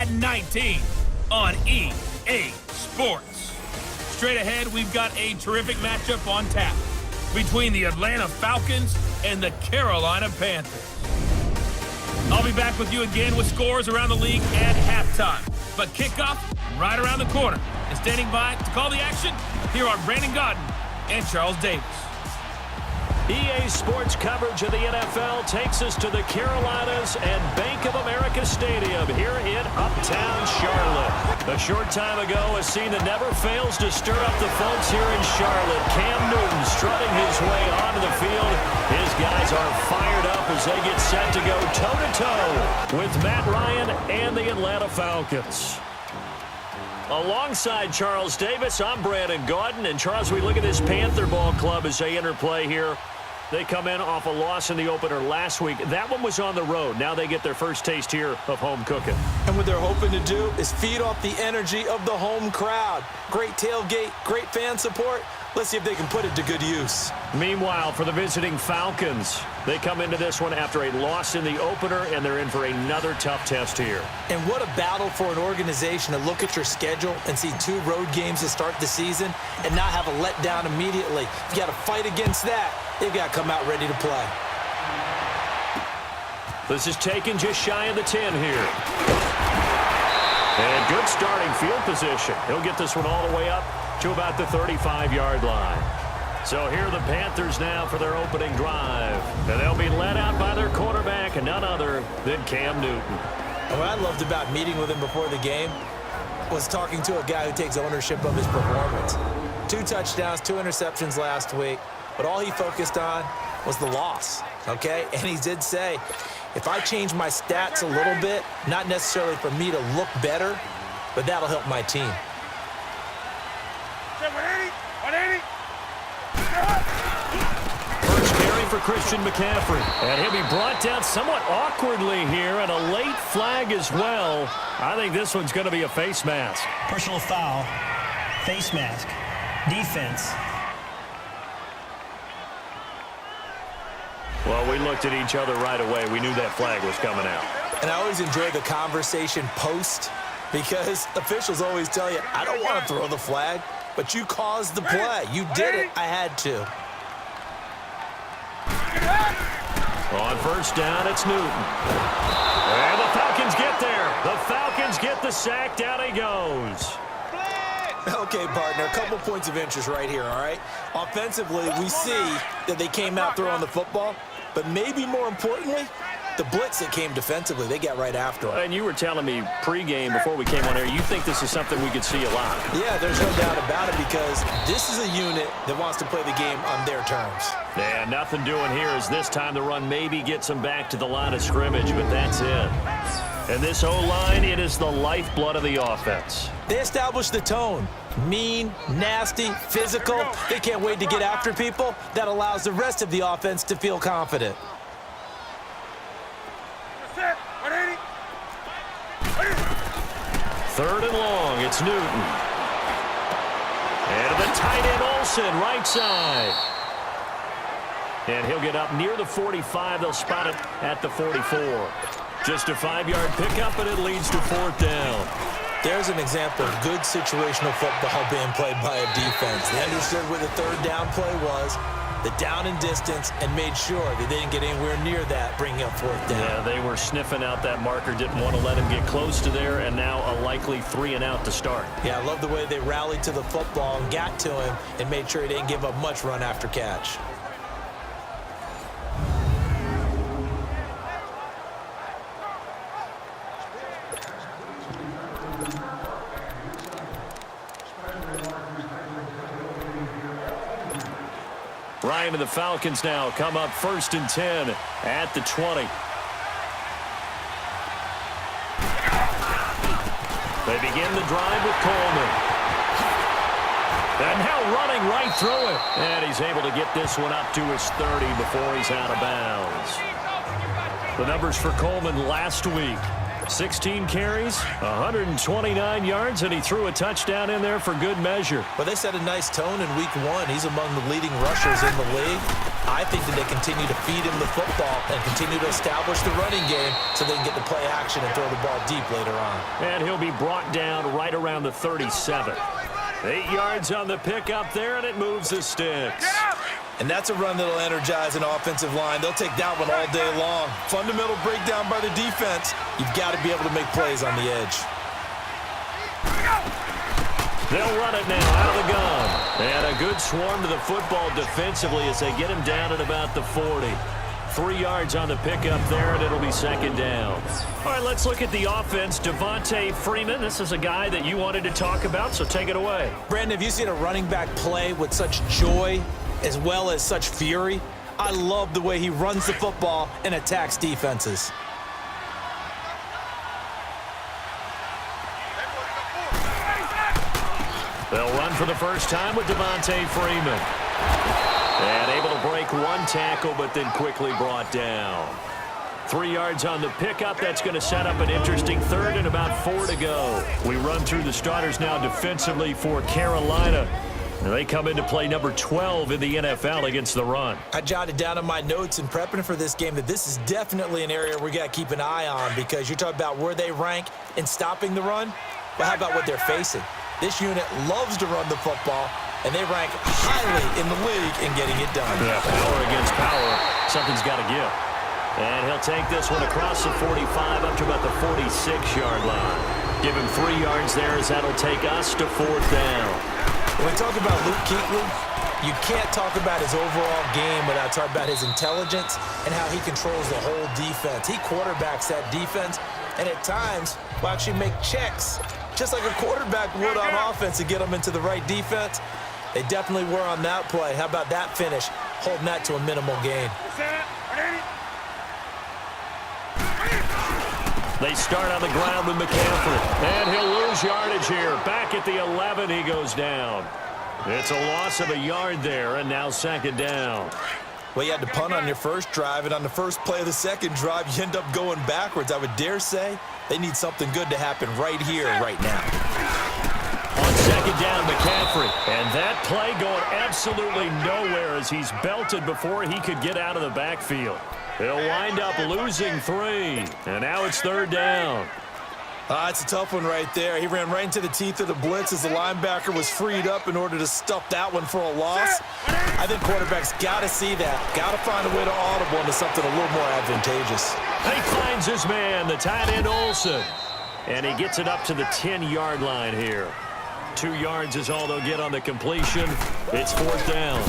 Madden 19 on EA Sports. Straight ahead, we've got a terrific matchup on tap between the Atlanta Falcons and the Carolina Panthers. I'll be back with you again with scores around the league at halftime. But kickoff right around the corner. And standing by to call the action, here are Brandon Godden and Charles Davis. EA Sports coverage of the NFL takes us to the Carolinas and Bank of America Stadium here in Uptown Charlotte. A short time ago, a scene that never fails to stir up the folks here in Charlotte. Cam Newton strutting his way onto the field. His guys are fired up as they get set to go toe-to-toe with Matt Ryan and the Atlanta Falcons. Alongside Charles Davis, I'm Brandon Godden. And Charles, we look at this Panther ball club as they enter play here. They come in off a loss in the opener last week. That one was on the road. Now they get their first taste here of home cooking. And what they're hoping to do is feed off the energy of the home crowd. Great tailgate, great fan support. Let's see if they can put it to good use. Meanwhile, for the visiting Falcons, they come into this one after a loss in the opener, and they're in for another tough test here. And what a battle for an organization to look at your schedule and see 2 road games to start the season and not have a letdown immediately. You got to fight against that. They've got to come out ready to play. This is taken just shy of the 10 here. And good starting field position. He'll get this one all the way up to about the 35-yard line. So here are the Panthers now for their opening drive. And they'll be led out by their quarterback, and none other than Cam Newton. And what I loved about meeting with him before the game was talking to a guy who takes ownership of his performance. 2 touchdowns, 2 interceptions last week. But all he focused on was the loss, okay? And he did say, if I change my stats a little bit, not necessarily for me to look better, but that'll help my team. First carry for Christian McCaffrey. And he'll be brought down somewhat awkwardly here, and a late flag as well. I think this one's going to be a face mask. Personal foul, face mask, defense. Well, we looked at each other right away. We knew that flag was coming out. And I always enjoy the conversation post because officials always tell you, I don't want to throw the flag, but you caused the play. You did it. I had to. On first down, it's Newton. And the Falcons get there. The Falcons get the sack. Down he goes. Okay, partner, a couple points of interest right here, all right? Offensively, we see that they came out throwing the football, but maybe more importantly, the blitz that came defensively, they got right after it. And you were telling me pregame before we came on here, you think this is something we could see a lot. Yeah, there's no doubt about it because this is a unit that wants to play the game on their terms. Yeah, nothing doing here as this time the run maybe gets them back to the line of scrimmage, but that's it. And this O-line, it is the lifeblood of the offense. They established the tone. Mean, nasty, physical. They can't wait to get after people. That allows the rest of the offense to feel confident. Third and long, it's Newton. And the tight end Olsen, right side. And he'll get up near the 45. They'll spot it at the 44. Just a 5-yard pickup, and it leads to 4th down. There's an example of good situational football being played by a defense. They understood where the 3rd down play was, the down and distance, and made sure that they didn't get anywhere near that, bringing up 4th down. Yeah, they were sniffing out that marker, didn't want to let him get close to there, and now a likely 3 and out to start. Yeah, I love the way they rallied to the football and got to him and made sure he didn't give up much run after catch. Ryan and the Falcons now come up 1st and 10 at the 20. They begin the drive with Coleman. And now running right through it. And he's able to get this one up to his 30 before he's out of bounds. The numbers for Coleman last week. 16 carries, 129 yards, and he threw a touchdown in there for good measure. Well, they set a nice tone in week 1. He's among the leading rushers in the league. I think that they continue to feed him the football and continue to establish the running game so they can get the play action and throw the ball deep later on. And he'll be brought down right around the 37. 8 yards on the pickup there, and it moves the sticks. And that's a run that'll energize an offensive line. They'll take that one all day long. Fundamental breakdown by the defense. You've got to be able to make plays on the edge. They'll run it now out of the gun. And a good swarm to the football defensively as they get him down at about the 40. 3 yards on the pickup there, and it'll be second down. All right, let's look at the offense. Devontae Freeman, this is a guy that you wanted to talk about, so take it away. Brandon, have you seen a running back play with such joy as well as such fury? I love the way he runs the football and attacks defenses. They'll run for the first time with Devontae Freeman. And able to break one tackle, but then quickly brought down. 3 yards on the pickup. That's going to set up an interesting third and about 4 to go. We run through the starters now defensively for Carolina. And they come into play number 12 in the NFL against the run. I jotted down in my notes in prepping for this game that this is definitely an area we got to keep an eye on because you're talking about where they rank in stopping the run. But how about what they're facing? This unit loves to run the football, and they rank highly in the league in getting it done. Yeah, power against power. Something's got to give. And he'll take this one across the 45 up to about the 46-yard line. Give him 3 yards there as that'll take us to fourth down. When we talk about Luke Kuechly, you can't talk about his overall game without talking about his intelligence and how he controls the whole defense. He quarterbacks that defense, and at times will actually make checks, just like a quarterback would on offense to get them into the right defense. They definitely were on that play. How about that finish, holding that to a minimal gain? They start on the ground with McCaffrey. And he'll lose yardage here. Back at the 11, he goes down. It's a loss of a yard there, and now second down. Well, you had to punt on your first drive, and on the first play of the second drive, you end up going backwards. I would dare say they need something good to happen right here, right now. On second down, McCaffrey. And that play going absolutely nowhere as he's belted before he could get out of the backfield. He'll wind up losing 3. And now it's third down. It's a tough one right there. He ran right into the teeth of the blitz as the linebacker was freed up in order to stuff that one for a loss. I think quarterbacks got to see that. Got to find a way to audible into something a little more advantageous. He finds his man, the tight end Olsen. And he gets it up to the 10-yard line here. 2 yards is all they'll get on the completion. It's fourth down.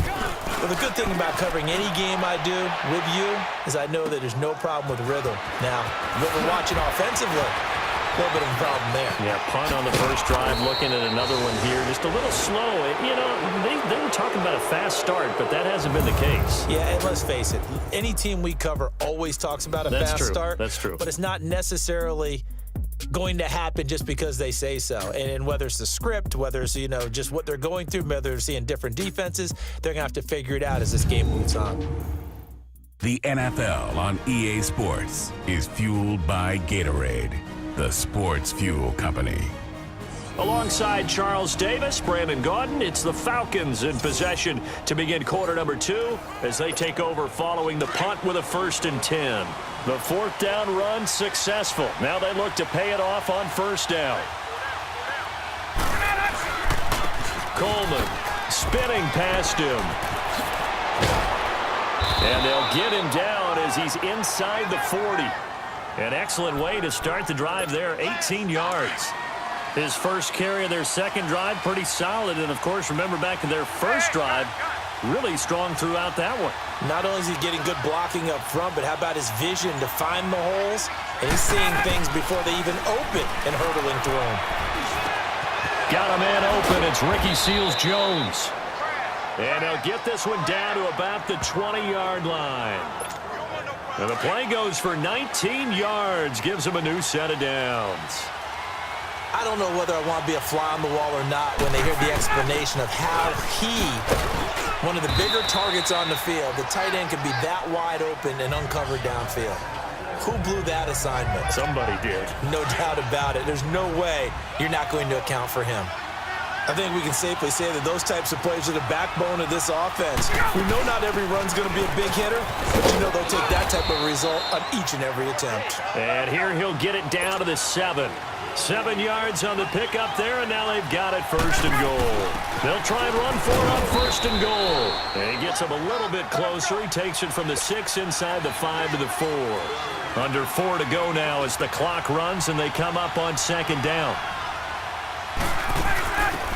Well, the good thing about covering any game I do with you is I know that there's no problem with rhythm. Now, what we're watching offensively, a little bit of a problem there. Yeah, punt on the first drive, looking at another one here. Just a little slow. You know, they were talking about a fast start, but that hasn't been the case. Yeah, and let's face it, any team we cover always talks about a fast start. That's true. But it's not necessarily going to happen just because they say so. And whether it's the script, whether it's, you know, just what they're going through, whether they're seeing different defenses, they're going to have to figure it out as this game moves on. The NFL on EA Sports is fueled by Gatorade, the sports fuel company. Alongside Charles Davis, Brandon Gaudin, it's the Falcons in possession to begin quarter number 2 as they take over following the punt with a 1st and 10. The fourth down run successful. Now they look to pay it off on first down. Coleman spinning past him. And they'll get him down as he's inside the 40. An excellent way to start the drive there, 18 yards. His first carry of their second drive, pretty solid. And, of course, remember back to their first drive, really strong throughout that one. Not only is he getting good blocking up front, but how about his vision to find the holes? And he's seeing things before they even open and hurdling through them. Got a man open. It's Ricky Seals-Jones. And he'll get this one down to about the 20-yard line. And the play goes for 19 yards, gives him a new set of downs. I don't know whether I want to be a fly on the wall or not when they hear the explanation of how one of the bigger targets on the field, the tight end, can be that wide open and uncovered downfield. Who blew that assignment? Somebody did. No doubt about it. There's no way you're not going to account for him. I think we can safely say that those types of plays are the backbone of this offense. We know not every run's going to be a big hitter, but you know they'll take that type of result on each and every attempt. And here he'll get it down to the 7. 7 yards on the pickup there, and now they've got it 1st and goal. They'll try and run for it on 1st and goal. And he gets him a little bit closer. He takes it from the 6 inside the 5 to the 4. Under 4 to go now as the clock runs, and they come up on 2nd down.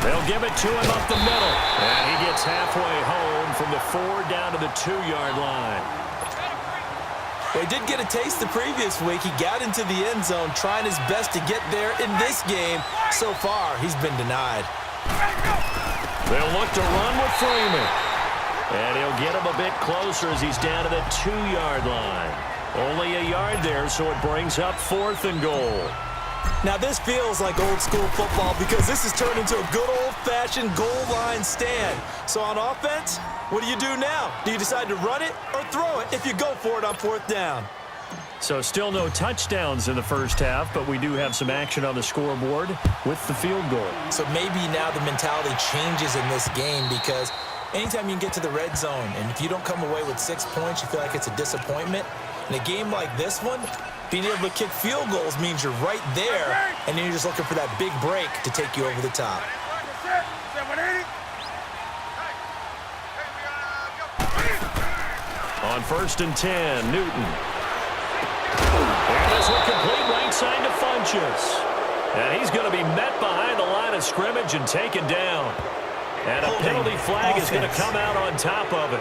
They'll give it to him up the middle. And he gets halfway home from the 4 down to the 2-yard line. Well, he did get a taste the previous week. He got into the end zone trying his best to get there in this game. So far, he's been denied. They'll look to run with Freeman. And he'll get him a bit closer as he's down to the 2-yard line. Only a yard there, so it brings up 4th and goal. Now, this feels like old-school football because this has turned into a good old-fashioned goal line stand. So on offense, what do you do now? Do you decide to run it or throw it if you go for it on 4th down? So still no touchdowns in the first half, but we do have some action on the scoreboard with the field goal. So maybe now the mentality changes in this game because anytime you can get to the red zone, and if you don't come away with 6 points, you feel like it's a disappointment. In a game like this one, being able to kick field goals means you're right there, and then you're just looking for that big break to take you over the top. On 1st and 10, Newton. And this one complete right side to Funchess. And he's going to be met behind the line of scrimmage and taken down. And a penalty flag is going to come out on top of it.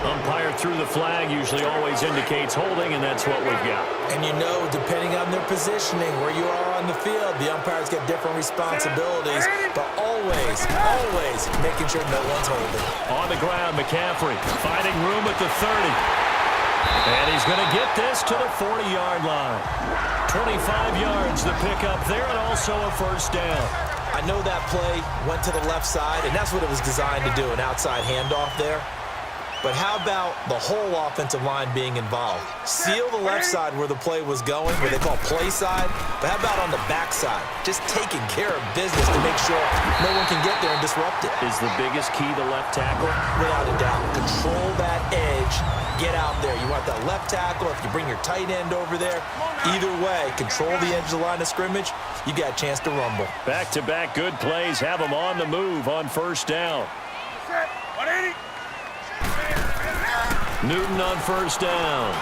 Umpire threw the flag, usually always indicates holding, and that's what we've got. And you know, depending on their positioning, where you are on the field, the umpires get different responsibilities, but always making sure no one's holding. On the ground, McCaffrey finding room at the 30. And he's going to get this to the 40-yard line. 25 yards the pickup there, and also a 1st down. I know that play went to the left side, and that's what it was designed to do, an outside handoff there. But how about the whole offensive line being involved? Seal the left side where the play was going, where they call play side. But how about on the back side? Just taking care of business to make sure no one can get there and disrupt it. Is the biggest key the left tackle? Without a doubt. Control that edge. Get out there. You want that left tackle. If you bring your tight end over there, either way, control the edge of the line of scrimmage, you got a chance to rumble. Back-to-back good plays have them on the move on 1st down. Newton on 1st down.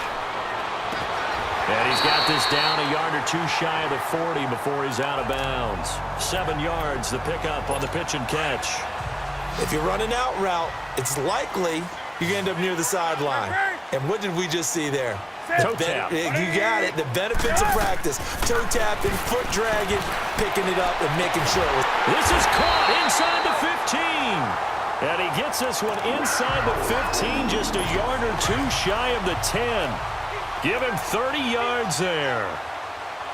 And he's got this down a yard or 2 shy of the 40 before he's out of bounds. 7 yards, the pickup on the pitch and catch. If you're running out route, it's likely you end up near the sideline. And what did we just see there? Toe tap. You got it. The benefits of practice. Toe tapping, foot dragging, picking it up and making sure. This is caught inside the 15. And he gets this one inside the 15, just a yard or 2 shy of the 10. Give him 30 yards there.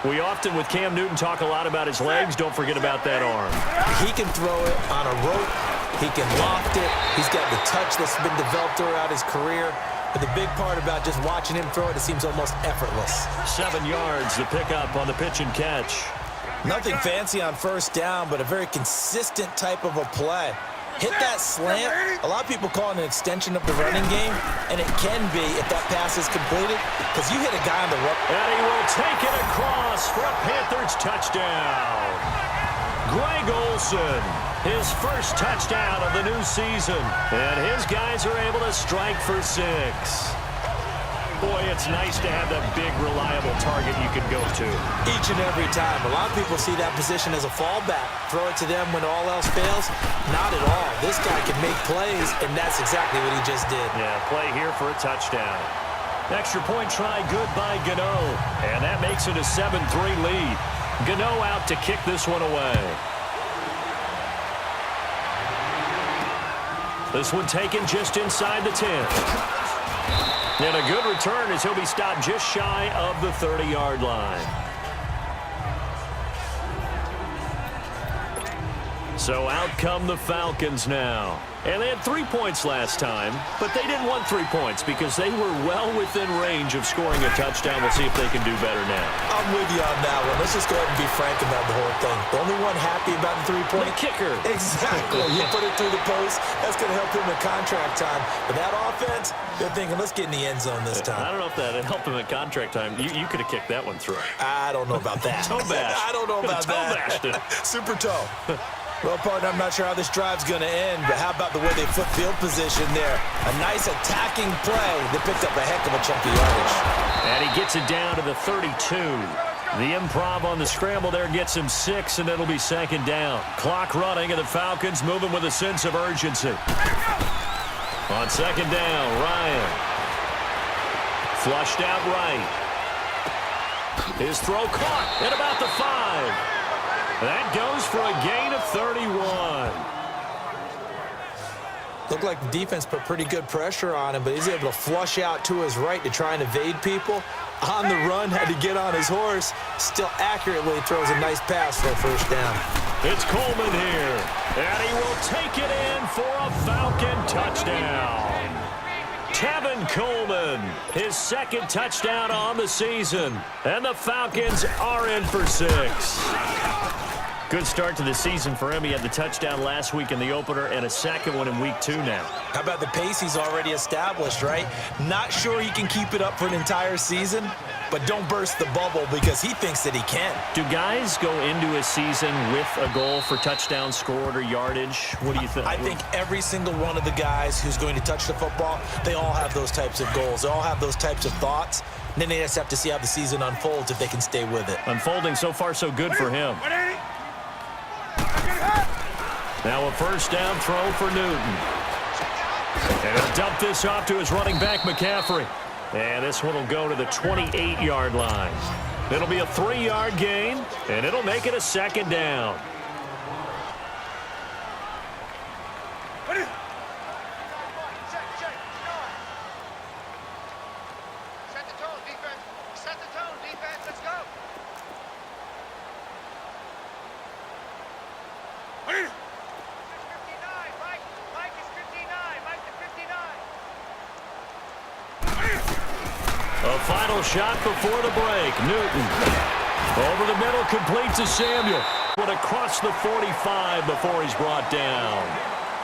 We often, with Cam Newton, talk a lot about his legs. Don't forget about that arm. He can throw it on a rope. He can loft it. He's got the touch that's been developed throughout his career. But the big part about just watching him throw it, it seems almost effortless. 7 yards, the pickup on the pitch and catch. Nothing fancy on 1st down, but a very consistent type of a play. Hit that slant. A lot of people call it an extension of the running game, and it can be if that pass is completed, because you hit a guy on the rope. And he will take it across for a Panthers touchdown. Greg Olsen, his 1st touchdown of the new season, and his guys are able to strike for 6. Boy, it's nice to have that big, reliable target you can go to. Each and every time. A lot of people see that position as a fallback. Throw it to them when all else fails. Not at all. This guy can make plays, and that's exactly what he just did. Yeah, play here for a touchdown. Extra point try good by Gano. And that makes it a 7-3 lead. Gano out to kick this one away. This one taken just inside the 10. And a good return as he'll be stopped just shy of the 30-yard line. So out come the Falcons now. And they had 3 points last time, but they didn't want 3 points because they were well within range of scoring a touchdown. We'll see if they can do better now. I'm with you on that one. Let's just go ahead and be frank about the whole thing. The only one happy about the 3-point? The kicker. Exactly. You put it through the post. That's going to help him in contract time. But that offense, they're thinking, let's get in the end zone this time. I don't know if that helped him in contract time. You could have kicked that one through. I don't know about that. Toe bash. I don't know about that. Toe bashed it. Super toe. Well, partner, I'm not sure how this drive's going to end, but how about the way they flip field position there? A nice attacking play. They picked up a heck of a chunk of yardage. And he gets it down to the 32. The improv on the scramble there gets him 6, and it'll be second down. Clock running, and the Falcons moving with a sense of urgency. On second down, Ryan. Flushed out right. His throw caught at about the 5. That goes for a gain of 31. Looked like the defense put pretty good pressure on him, but he's able to flush out to his right to try and evade people. On the run, had to get on his horse. Still accurately throws a nice pass for a first down. It's Coleman here, and he will take it in for a Falcon touchdown. Tevin Coleman, his second touchdown on the season, and the Falcons are in for 6. Good start to the season for him. He had the touchdown last week in the opener and a second one in week 2 now. How about the pace he's already established, right? Not sure he can keep it up for an entire season, but don't burst the bubble because he thinks that he can. Do guys go into a season with a goal for touchdown scored or yardage? What do you think? I think every single one of the guys who's going to touch the football, they all have those types of goals. They all have those types of thoughts. And then they just have to see how the season unfolds if they can stay with it. Unfolding so far so good for him. Now a first down throw for Newton. And he'll dump this off to his running back, McCaffrey. And this one will go to the 28-yard line. It'll be a 3-yard gain, and it'll make it a second down. A final shot before the break. Newton over the middle, complete to Samuel. But across the 45 before he's brought down.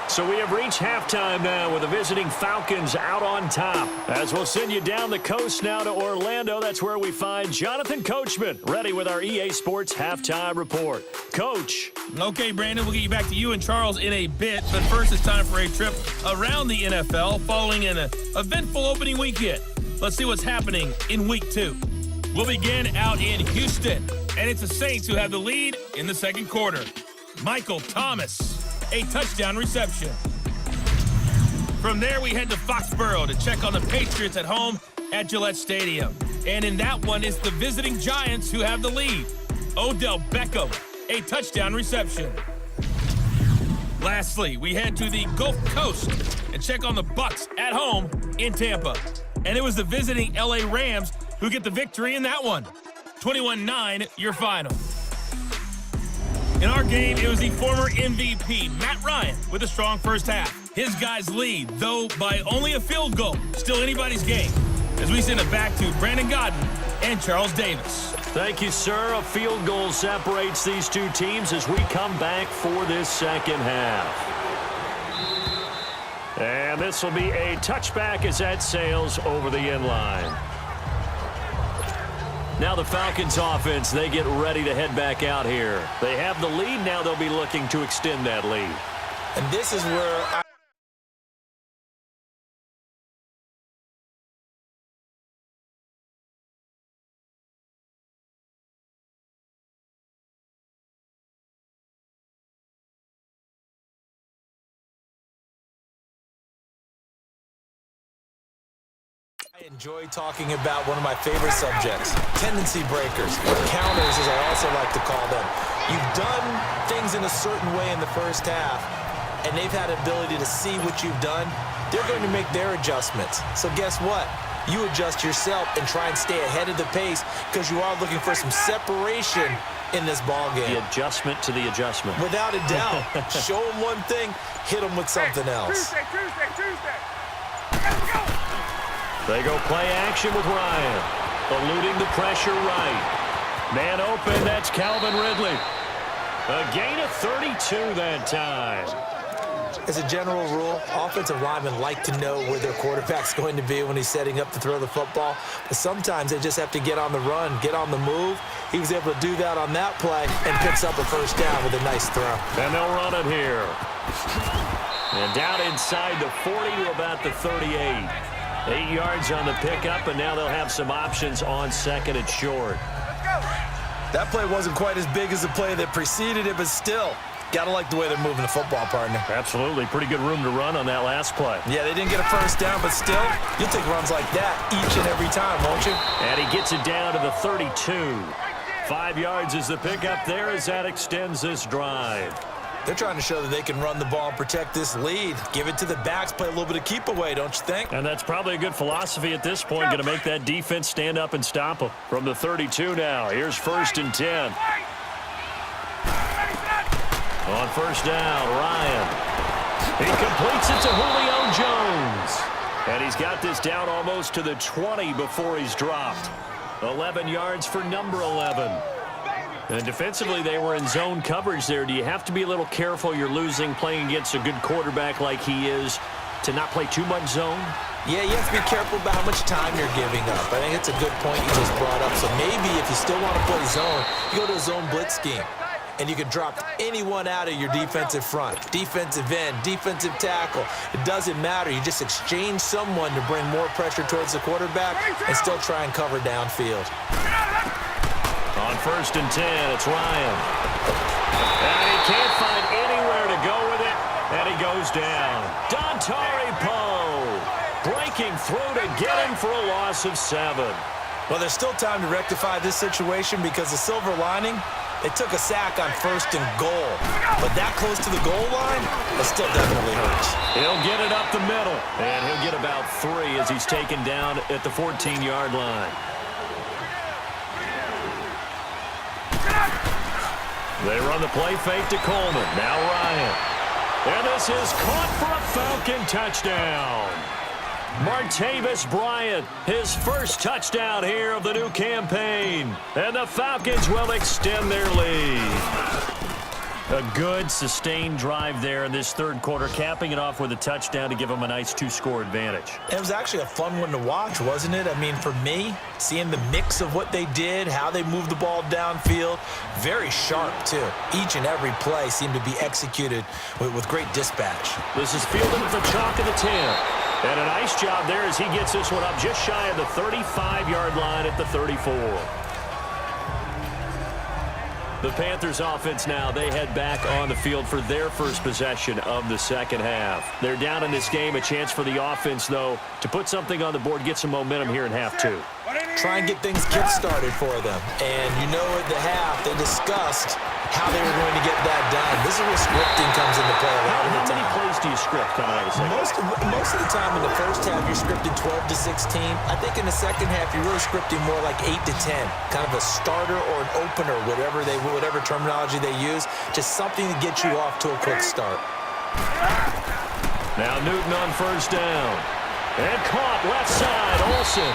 So we have reached halftime now with the visiting Falcons out on top. As we'll send you down the coast now to Orlando. That's where we find Jonathan Coachman ready with our EA Sports halftime report. Coach. Okay, Brandon, we'll get you back to you and Charles in a bit. But first, it's time for a trip around the NFL following an eventful opening weekend. Let's see what's happening in week 2. We'll begin out in Houston, and it's the Saints who have the lead in the second quarter. Michael Thomas, a touchdown reception. From there, we head to Foxborough to check on the Patriots at home at Gillette Stadium. And in that one, it's the visiting Giants who have the lead. Odell Beckham, a touchdown reception. Lastly, we head to the Gulf Coast and check on the Bucs at home in Tampa. And it was the visiting LA Rams who get the victory in that one. 21-9, your final. In our game, it was the former MVP, Matt Ryan, with a strong first half. His guys lead, though by only a field goal. Still anybody's game. As we send it back to Brandon Godden and Charles Davis. Thank you, sir. A field goal separates these two teams as we come back for this second half. And this will be a touchback as that sails over the end line. Now the Falcons offense, they get ready to head back out here. They have the lead. Now they'll be looking to extend that lead. And this is where I enjoy talking about one of my favorite subjects, tendency breakers, or counters as I also like to call them. You've done things in a certain way in the first half, and they've had the ability to see what you've done. They're going to make their adjustments. So guess what? You adjust yourself and try and stay ahead of the pace because you are looking for some separation in this ball game. The adjustment to the adjustment. Without a doubt. Show them one thing, hit them with something else. Tuesday. They go play action with Ryan. Eluding the pressure right. Man open, that's Calvin Ridley. A gain of 32 that time. As a general rule, offensive linemen like to know where their quarterback's going to be when he's setting up to throw the football. But sometimes they just have to get on the run, get on the move. He was able to do that on that play and picks up a first down with a nice throw. And they'll run it here. And down inside the 40 to about the 38. 8 yards on the pickup, and now they'll have some options on second and short. That play wasn't quite as big as the play that preceded it, but still, got to like the way they're moving the football, partner. Absolutely. Pretty good room to run on that last play. Yeah, they didn't get a first down, but still, you'll take runs like that each and every time, won't you? And he gets it down to the 32. 5 yards is the pickup there as that extends this drive. They're trying to show that they can run the ball and protect this lead. Give it to the backs, play a little bit of keep away, don't you think? And that's probably a good philosophy at this point. Going to make that defense stand up and stop them. From the 32 now, here's 1st and 10. On first down, Ryan. He completes it to Julio Jones. And he's got this down almost to the 20 before he's dropped. 11 yards for number 11. And defensively, they were in zone coverage there. Do you have to be a little careful? You're losing, playing against a good quarterback like he is, to not play too much zone? Yeah, you have to be careful about how much time you're giving up. I think it's a good point you just brought up. So maybe if you still want to play zone, you go to a zone blitz scheme. And you can drop anyone out of your defensive front, defensive end, defensive tackle. It doesn't matter. You just exchange someone to bring more pressure towards the quarterback and still try and cover downfield. On 1st and 10, it's Ryan. And he can't find anywhere to go with it, and he goes down. Dontari Poe breaking through to get him for a loss of 7. Well, there's still time to rectify this situation because the silver lining, they took a sack on 1st and goal. But that close to the goal line, that still definitely hurts. He'll get it up the middle, and he'll get about 3 as he's taken down at the 14-yard line. They run the play fake to Coleman. Now Ryan. And this is caught for a Falcon touchdown. Martavis Bryant, his first touchdown here of the new campaign. And the Falcons will extend their lead. A good, sustained drive there in this third quarter, capping it off with a touchdown to give them a nice 2-score advantage. It was actually a fun one to watch, wasn't it? I mean, for me, seeing the mix of what they did, how they moved the ball downfield, very sharp, too. Each and every play seemed to be executed with great dispatch. This is fielded at the chalk of the 10. And a nice job there as he gets this one up just shy of the 35-yard line at the 34. The Panthers offense now, they head back on the field for their first possession of the second half. They're down in this game, a chance for the offense, though, to put something on the board, get some momentum here in half 2. Try and get things kick-started for them. And you know at the half, they discussed how they were going to get that done. This is where scripting comes into play a lot of the time. How many plays do you script coming out of the second half? Most of the time in the first half, you're scripting 12 to 16. I think in the second half, you're really scripting more like 8 to 10. Kind of a starter or an opener, whatever terminology they use. Just something to get you off to a quick start. Now Newton on first down. And caught left side, Olsen.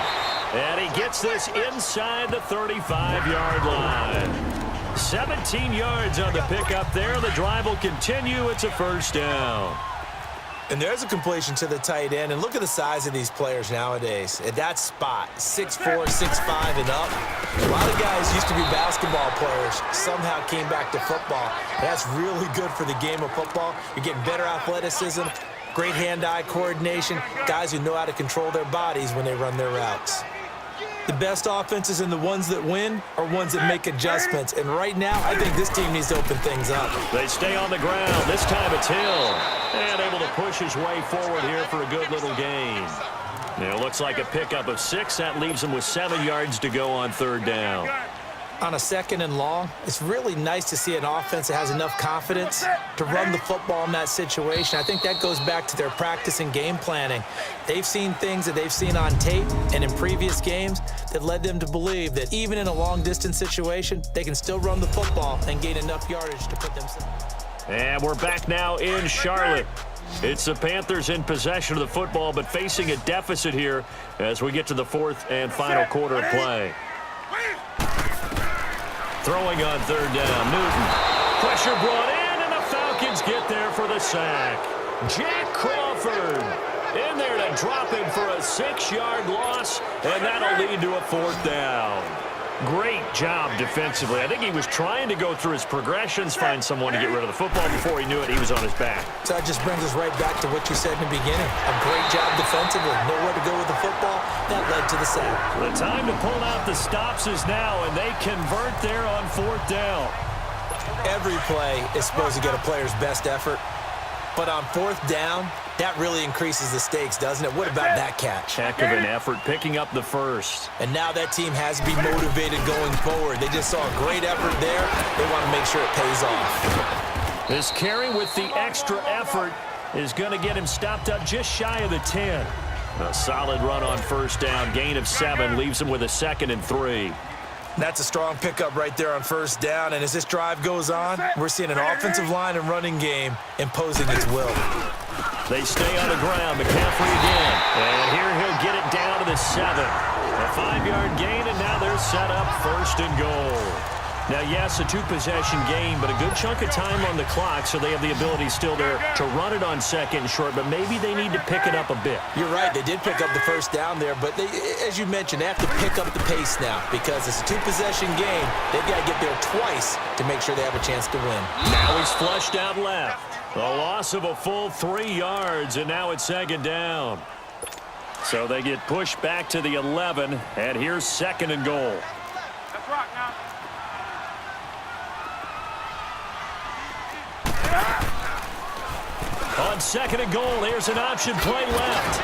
And he gets this inside the 35-yard line. 17 yards on the pickup there. The drive will continue. It's a first down. And there's a completion to the tight end. And look at the size of these players nowadays. At that spot, 6'4", 6'5", and up. A lot of guys used to be basketball players, somehow came back to football. And that's really good for the game of football. You're getting better athleticism, great hand-eye coordination, guys who know how to control their bodies when they run their routes. The best offenses and the ones that win are ones that make adjustments. And right now, I think this team needs to open things up. They stay on the ground. This time it's Hill. And able to push his way forward here for a good little gain. It looks like a pickup of 6. That leaves him with 7 yards to go on third down. On a 2nd and long, it's really nice to see an offense that has enough confidence to run the football in that situation. I think that goes back to their practice and game planning. They've seen things that they've seen on tape and in previous games that led them to believe that even in a long-distance situation, they can still run the football and gain enough yardage to put themselves. And we're back now in Charlotte. It's the Panthers in possession of the football, but facing a deficit here as we get to the 4th and final quarter of play. Throwing on 3rd down, Newton. Pressure brought in, and the Falcons get there for the sack. Jack Crawford in there to drop him for a 6-yard loss, and that'll lead to a 4th down. Great job defensively. I think he was trying to go through his progressions, find someone to get rid of the football. Before he knew it, he was on his back. So that just brings us right back to what you said in the beginning. A great job defensively. Know where to go with the football. That led to the sack. The time to pull out the stops is now, and they convert there on 4th down. Every play is supposed to get a player's best effort. But on 4th down, that really increases the stakes, doesn't it? What about that catch? Heck of an effort, picking up the first. And now that team has to be motivated going forward. They just saw a great effort there. They want to make sure it pays off. This carry with the extra effort is going to get him stopped up just shy of the 10. A solid run on 1st down, gain of 7, leaves him with a 2nd and 3. That's a strong pickup right there on 1st down. And as this drive goes on, we're seeing an offensive line and running game imposing its will. They stay on the ground. McCaffrey again. And here he'll get it down to the 7. A 5-yard gain, and now they're set up 1st and goal. Now, yes, a 2-possession game, but a good chunk of time on the clock, so they have the ability still there to run it on 2nd and short, but maybe they need to pick it up a bit. You're right. They did pick up the 1st down there, but they, as you mentioned, they have to pick up the pace now because it's a 2-possession game. They've got to get there twice to make sure they have a chance to win. Now he's flushed out left. A loss of a full 3 yards, and now it's 2nd down. So they get pushed back to the 11, and here's 2nd and goal. Let's rock now. On 2nd and goal, here's an option play left.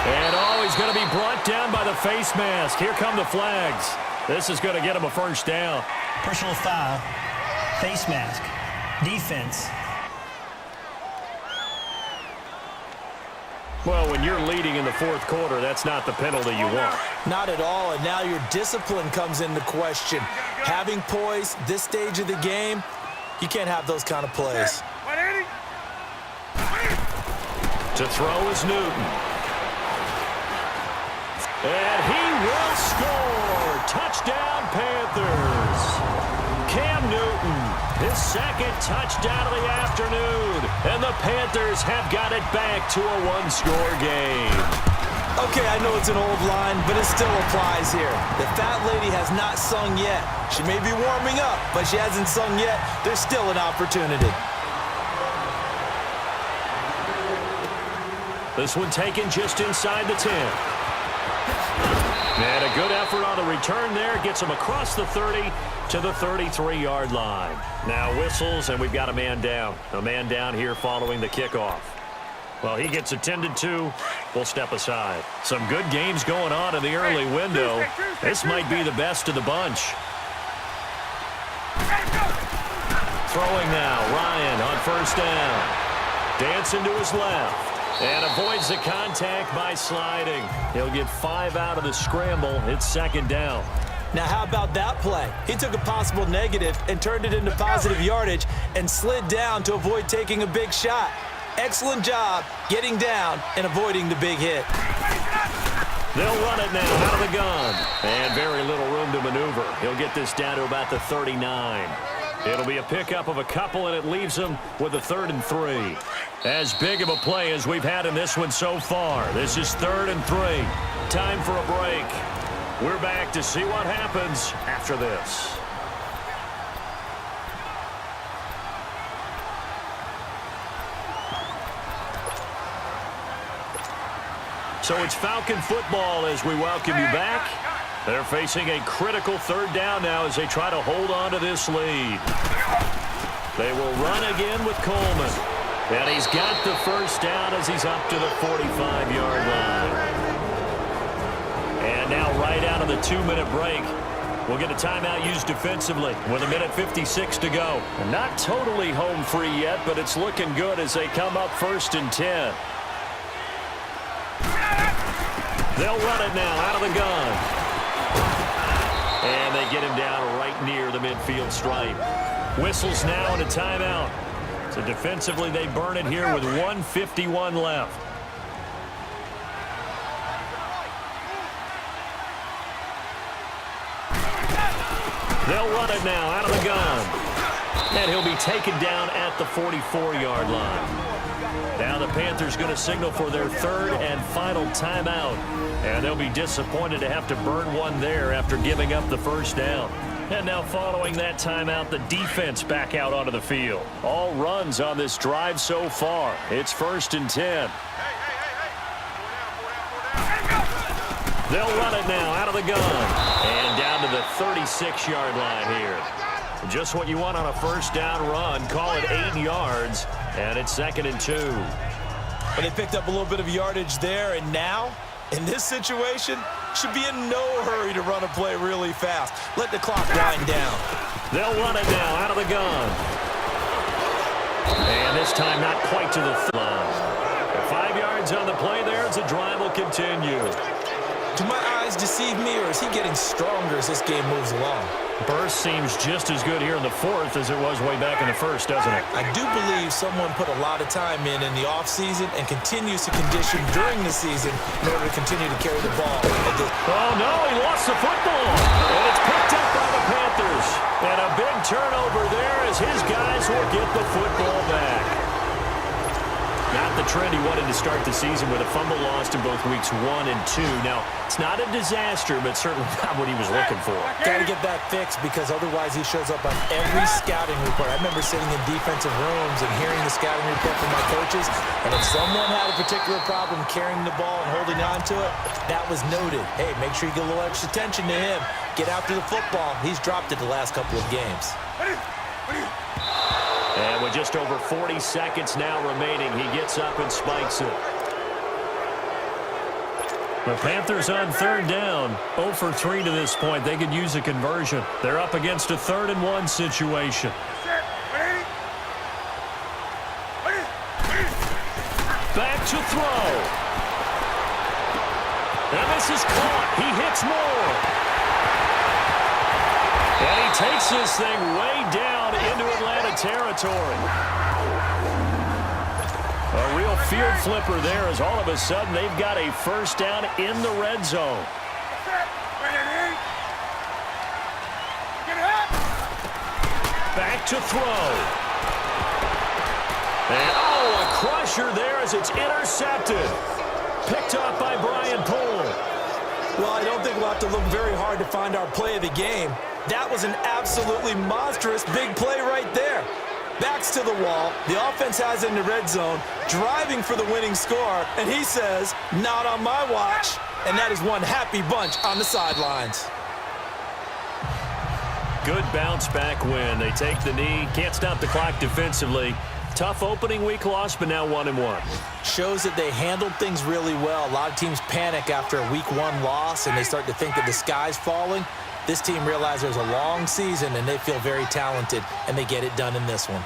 And he's going to be brought down by the face mask. Here come the flags. This is going to get him a 1st down. Personal foul, face mask, defense. Well, when you're leading in the 4th quarter, that's not the penalty you want. Not at all, and now your discipline comes into question. Having poise this stage of the game, you can't have those kind of plays. To throw is Newton. And he will score. Touchdown, Panthers. Cam Newton, his 2nd touchdown of the afternoon. And the Panthers have got it back to a 1-score game. Okay, I know it's an old line, but it still applies here. The fat lady has not sung yet. She may be warming up, but she hasn't sung yet. There's still an opportunity. This one taken just inside the 10. And a good effort on the return there. Gets him across the 30 to the 33-yard line. Now whistles, and we've got a man down. A man down here following the kickoff. Well, he gets attended to. We'll step aside. Some good games going on in the early window. This might be the best of the bunch. Throwing now, Ryan on 1st down. Dancing to his left. And avoids the contact by sliding. He'll get 5 out of the scramble. It's 2nd down. Now, how about that play? He took a possible negative and turned it into positive yardage and slid down to avoid taking a big shot. Excellent job getting down and avoiding the big hit. They'll run it now out of the gun. And very little room to maneuver. He'll get this down to about the 39. It'll be a pickup of a couple, and it leaves him with a 3rd and 3. As big of a play as we've had in this one so far. This is 3rd and 3. Time for a break. We're back to see what happens after this. So it's Falcon football as we welcome you back. They're facing a critical 3rd down now as they try to hold on to this lead. They will run again with Coleman. And he's got the 1st down as he's up to the 45-yard line. And now right out of the 2-minute break, will get a timeout used defensively with 1:56 to go. And not totally home free yet, but it's looking good as they come up 1st and 10. They'll run it now out of the gun. And they get him down right near the midfield stripe. Whistles now and a timeout. So defensively they burn it here with 1:51 left. They'll run it now out of the gun. And he'll be taken down at the 44-yard line. Now the Panthers going to signal for their 3rd and final timeout. And they'll be disappointed to have to burn one there after giving up the first down. And now following that timeout, the defense back out onto the field. All runs on this drive so far. It's 1st and 10. They'll run it now out of the gun. And down to the 36-yard line here. Just what you want on a first down run. Call it 8 yards. And it's 2nd and 2. But they picked up a little bit of yardage there, and now, in this situation, should be in no hurry to run a play really fast. Let the clock wind down. They'll run it now out of the gun. And this time not quite to the line. 5 yards on the play there as the drive will continue. Do my eyes deceive me, or is he getting stronger as this game moves along? Burst seems just as good here in the 4th as it was way back in the 1st, doesn't it? I do believe someone put a lot of time in the offseason and continues to condition during the season in order to continue to carry the ball. Oh, no, he lost the football. And it's picked up by the Panthers. And a big turnover there as his guys will get the football back. Not the trend he wanted to start the season with a fumble lost in both weeks 1 and 2. Now, it's not a disaster, but certainly not what he was looking for. Got to get that fixed because otherwise he shows up on every scouting report. I remember sitting in defensive rooms and hearing the scouting report from my coaches, and if someone had a particular problem carrying the ball and holding on to it, that was noted. Hey, make sure you get a little extra attention to him. Get after the football. He's dropped it the last couple of games. And with just over 40 seconds now remaining, he gets up and spikes it. The Panthers on 3rd down. 0 for 3 to this point. They could use a conversion. They're up against a 3rd and 1 situation. Back to throw. And this is caught. He hits more. And he takes this thing way down into Atlanta territory. A real field flipper there as all of a sudden they've got a first down in the red zone. Back to throw. And a crusher there as it's intercepted. Picked up by Brian Poole. Well, I don't think we'll have to look very hard to find our play of the game. That was an absolutely monstrous big play right there. Backs to the wall. The offense has it in the red zone, driving for the winning score, and he says, not on my watch. And that is one happy bunch on the sidelines. Good bounce back win. They take the knee. Can't stop the clock defensively. Tough opening week loss, but now 1-1. Shows that they handled things really well. A lot of teams panic after a week 1 loss, and they start to think that the sky's falling. This team realized there's a long season, and they feel very talented, and they get it done in this one.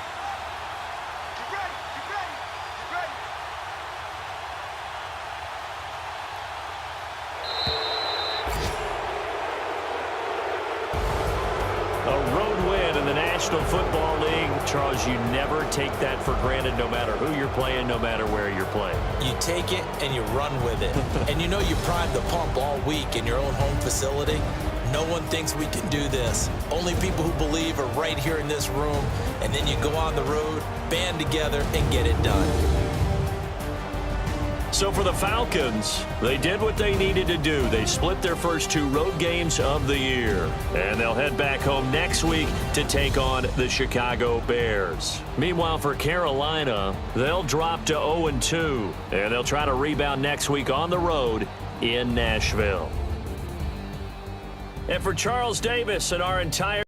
A road win in the National Football League. Charles, you never take that for granted no matter who you're playing, no matter where you're playing. You take it and you run with it. And you know you primed the pump all week in your own home facility. No one thinks we can do this. Only people who believe are right here in this room. And then you go on the road, band together, and get it done. So for the Falcons, they did what they needed to do. They split their first 2 road games of the year. And they'll head back home next week to take on the Chicago Bears. Meanwhile, for Carolina, they'll drop to 0-2. And they'll try to rebound next week on the road in Nashville. And for Charles Davis and our entire